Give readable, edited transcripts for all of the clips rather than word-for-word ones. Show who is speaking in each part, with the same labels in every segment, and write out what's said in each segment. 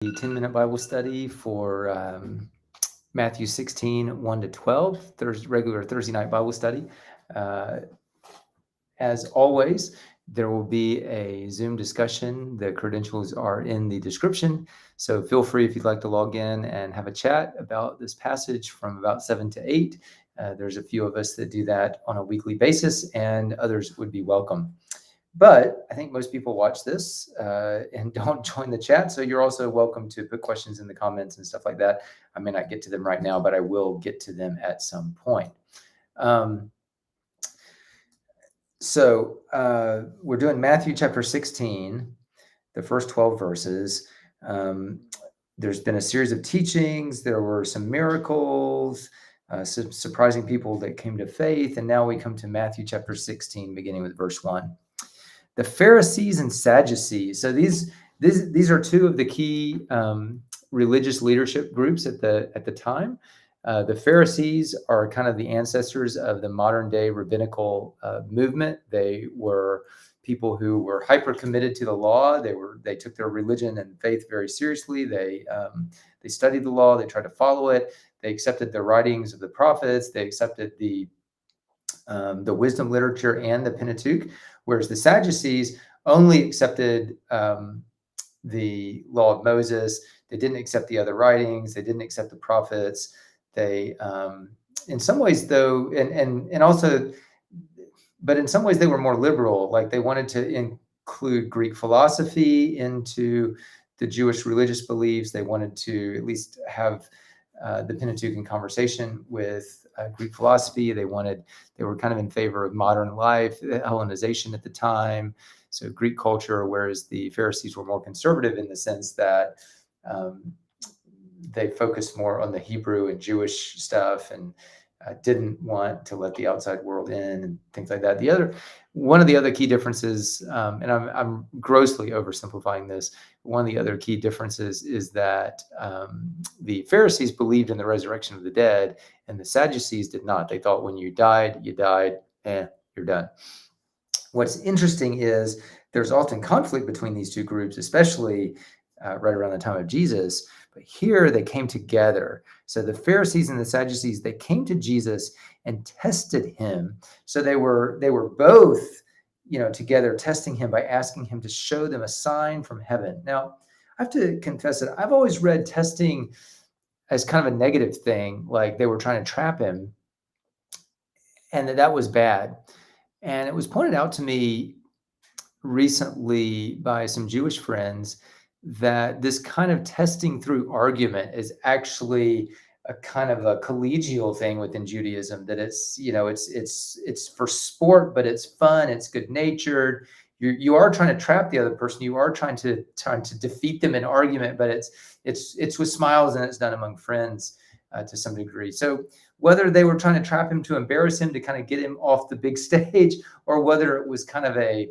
Speaker 1: The 10-minute Bible study for Matthew 16, 1 to 12, regular Thursday night Bible study. As always, there will be a Zoom discussion. The credentials are in the description. So feel free if you'd like to log in and have a chat about this passage from about 7 to 8. There's a few of us that do that on a weekly basis, and others would be welcome. But I think most people watch this and don't join the chat. So you're also welcome to put questions in the comments and stuff like that. I may not get to them right now, but I will get to them at some point. So we're doing Matthew chapter 16, the first 12 verses. There's been a series of teachings. There were some miracles, some surprising people that came to faith. And now we come to Matthew chapter 16, beginning with verse 1. The Pharisees and Sadducees. So these are two of the key religious leadership groups at the time. The Pharisees are kind of the ancestors of the modern day rabbinical movement. They were people who were hyper committed to the law. They took their religion and faith very seriously. They studied the law. They tried to follow it. They accepted the writings of the prophets. They accepted the wisdom literature and the Pentateuch, whereas the Sadducees only accepted the law of Moses. They didn't accept the other writings. They didn't accept the prophets. They, in some ways, though, and also, but in some ways they were more liberal. Like they wanted to include Greek philosophy into the Jewish religious beliefs. They wanted to at least have the Pentateuch in conversation with Greek philosophy. They were kind of in favor of modern life, Hellenization at the time, so Greek culture, whereas the Pharisees were more conservative in the sense that they focused more on the Hebrew and Jewish stuff and didn't want to let the outside world in and things like that. One of the other key differences, and I'm grossly oversimplifying this, one of the other key differences is that the Pharisees believed in the resurrection of the dead, and the Sadducees did not. They thought when you died, you're done. What's interesting is there's often conflict between these two groups, especially right around the time of Jesus. But here they came together. So the Pharisees and the Sadducees, they came to Jesus and tested him. So they were both, together testing him by asking him to show them a sign from heaven. Now, I have to confess that I've always read testing as kind of a negative thing, like they were trying to trap him, and that was bad. And it was pointed out to me recently by some Jewish friends that this kind of testing through argument is actually a kind of a collegial thing within Judaism, that it's for sport, but it's fun, it's good natured. You are trying to trap the other person. You are trying to defeat them in argument, but it's with smiles and it's done among friends to some degree. So whether they were trying to trap him to embarrass him, to kind of get him off the big stage, or whether it was kind of a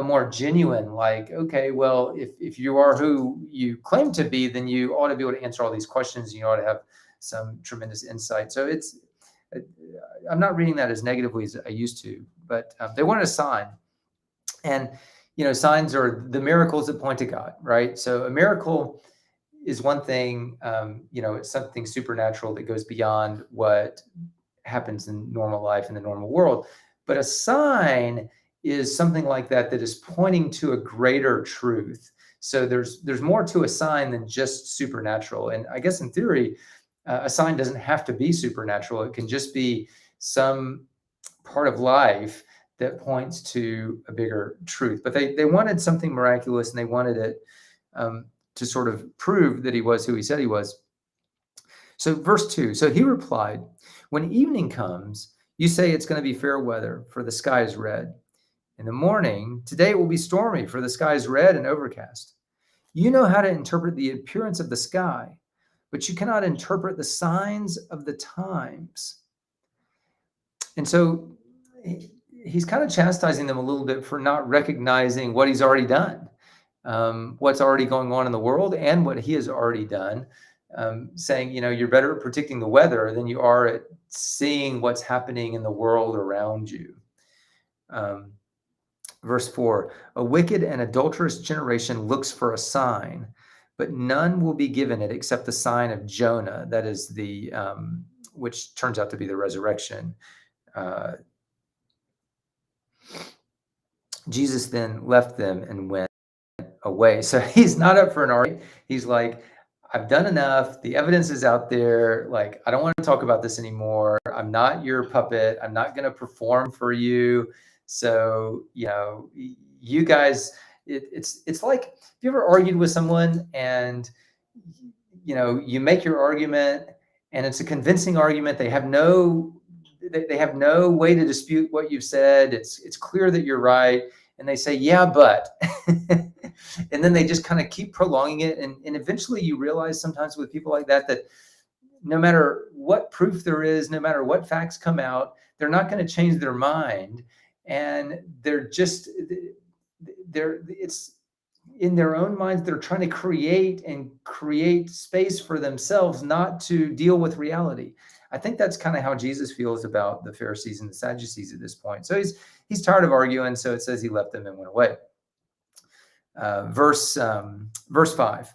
Speaker 1: more genuine, like, okay, well, if you are who you claim to be, then you ought to be able to answer all these questions. You ought to have some tremendous insight. So I'm not reading that as negatively as I used to, but they wanted a sign. And, signs are the miracles that point to God, right? So a miracle is one thing, it's something supernatural that goes beyond what happens in normal life in the normal world. But a sign is something like that is pointing to a greater truth. So there's more to a sign than just supernatural. And I guess in theory, a sign doesn't have to be supernatural. It can just be some part of life that points to a bigger truth. But they wanted something miraculous, and they wanted it to sort of prove that he was who he said he was. So verse 2, so he replied, "When evening comes, you say it's going to be fair weather, for the sky is red. In the morning, today it will be stormy, for the sky is red and overcast. You know how to interpret the appearance of the sky, but you cannot interpret the signs of the times." And so he's kind of chastising them a little bit for not recognizing what he's already done, what's already going on in the world and what he has already done, saying, you're better at predicting the weather than you are at seeing what's happening in the world around you. Verse 4, "A wicked and adulterous generation looks for a sign, but none will be given it except the sign of Jonah. That is the which turns out to be the resurrection. Jesus then left them and went away. So he's not up for an argument. He's like, I've done enough. The evidence is out there. Like, I don't want to talk about this anymore. I'm not your puppet. I'm not going to perform for you. So, you guys, it's like, have you ever argued with someone and, you make your argument and it's a convincing argument. They have no way to dispute what you've said. It's clear that you're right. And they say, yeah, but, and then they just kind of keep prolonging it. And eventually you realize sometimes with people like that no matter what proof there is, no matter what facts come out, they're not going to change their mind. And it's in their own minds, they're trying to create space for themselves, not to deal with reality. I think that's kind of how Jesus feels about the Pharisees and the Sadducees at this point. So he's tired of arguing. So it says he left them and went away. Verse 5.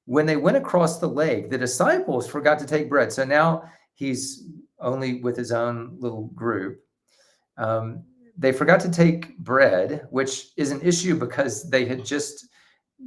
Speaker 1: When they went across the lake, the disciples forgot to take bread. So now he's only with his own little group. They forgot to take bread, which is an issue because they had just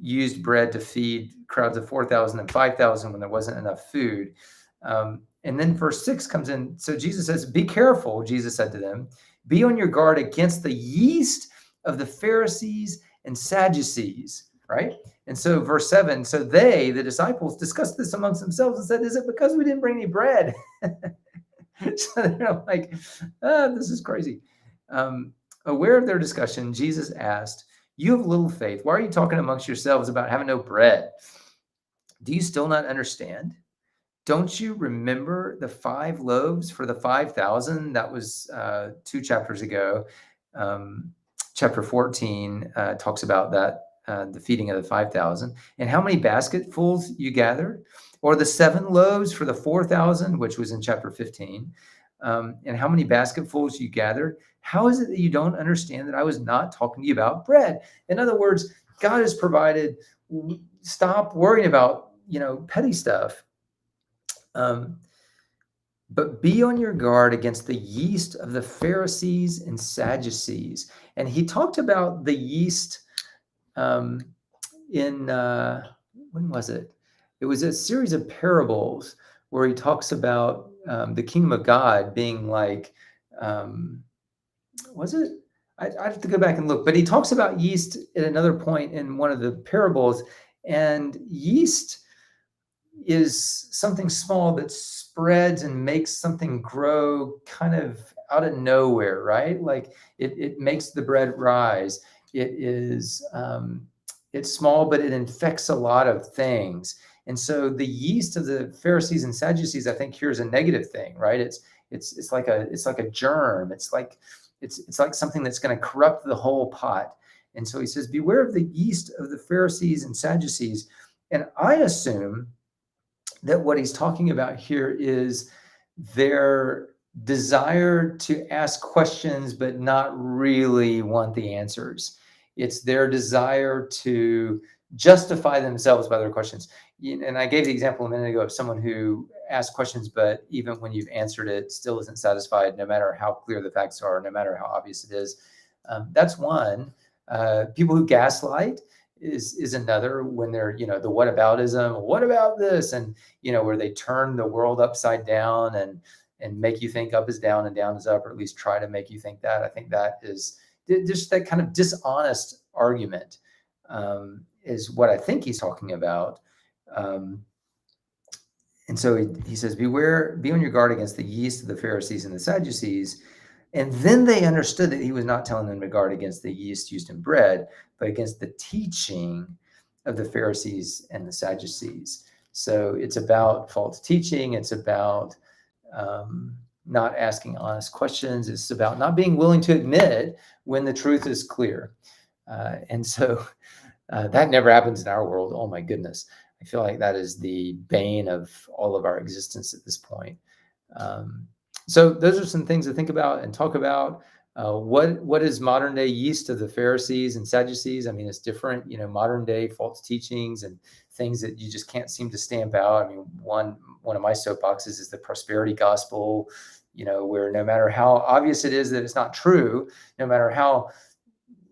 Speaker 1: used bread to feed crowds of 4,000 and 5,000 when there wasn't enough food. And then verse 6 comes in. So Jesus says, be careful, Jesus said to them, be on your guard against the yeast of the Pharisees and Sadducees, right? And so verse 7, so they, the disciples, discussed this amongst themselves and said, is it because we didn't bring any bread? So they're like, this is crazy. Aware of their discussion, Jesus asked, you have little faith. Why are you talking amongst yourselves about having no bread? Do you still not understand? Don't you remember the 5 loaves for the 5,000? That was 2 chapters ago. Chapter 14 talks about that, the feeding of the 5,000. And how many basketfuls you gathered? Or the 7 loaves for the 4,000, which was in chapter 15. And how many basketfuls you gathered? How is it that you don't understand that I was not talking to you about bread? In other words, God has provided. Stop worrying about, petty stuff. But be on your guard against the yeast of the Pharisees and Sadducees. And he talked about the yeast when was it? It was a series of parables where he talks about the kingdom of God being like, was it? I have to go back and look, but he talks about yeast at another point in one of the parables, and yeast is something small that spreads and makes something grow kind of out of nowhere, right? Like it makes the bread rise. It is, it's small, but it infects a lot of things. And so the yeast of the Pharisees and Sadducees, I think here is a negative thing, right? It's like a germ. It's like something that's going to corrupt the whole pot. And so he says, beware of the yeast of the Pharisees and Sadducees. And I assume that what he's talking about here is their desire to ask questions, but not really want the answers. It's their desire to justify themselves by their questions. And I gave the example a minute ago of someone who asks questions, but even when you've answered it, still isn't satisfied, no matter how clear the facts are, no matter how obvious it is. That's one. People who gaslight is another, when they're, the whataboutism, what about this? And, where they turn the world upside down and make you think up is down and down is up, or at least try to make you think that. I think that is just that kind of dishonest argument is what I think he's talking about. And so he says, be on your guard against the yeast of the Pharisees and the Sadducees. And then they understood that he was not telling them to guard against the yeast used in bread, but against the teaching of the Pharisees and the Sadducees. So it's about false teaching. It's about not asking honest questions. It's about not being willing to admit when the truth is clear. And so that never happens in our world. Oh my goodness. I feel like that is the bane of all of our existence at this point. So those are some things to think about and talk about. What is modern day yeast of the Pharisees and Sadducees? I mean, it's different, modern day false teachings and things that you just can't seem to stamp out. I mean, one of my soapboxes is the prosperity gospel, where no matter how obvious it is that it's not true, no matter how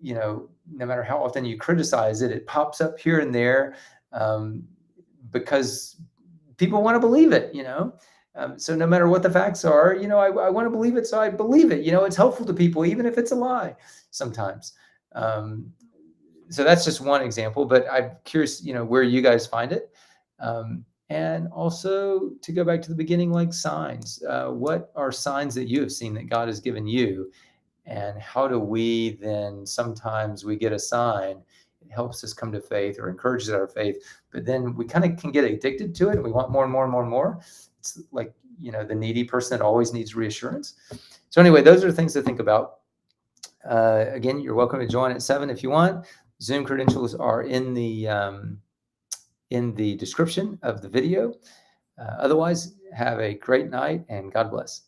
Speaker 1: often you criticize it, it pops up here and there, because people want to believe it. So no matter what the facts are, I want to believe it, so I believe it. It's helpful to people, even if it's a lie sometimes. So that's just one example, but I'm curious, where you guys find it. And also to go back to the beginning, like signs. What are signs that you have seen that God has given you? And how do we then, sometimes we get a sign, it helps us come to faith or encourages our faith, but then we kind of can get addicted to it. We want more and more and more and more. It's like, the needy person that always needs reassurance. So anyway, those are things to think about. Again, you're welcome to join at 7 if you want. Zoom credentials are in the description of the video. Otherwise, have a great night and God bless.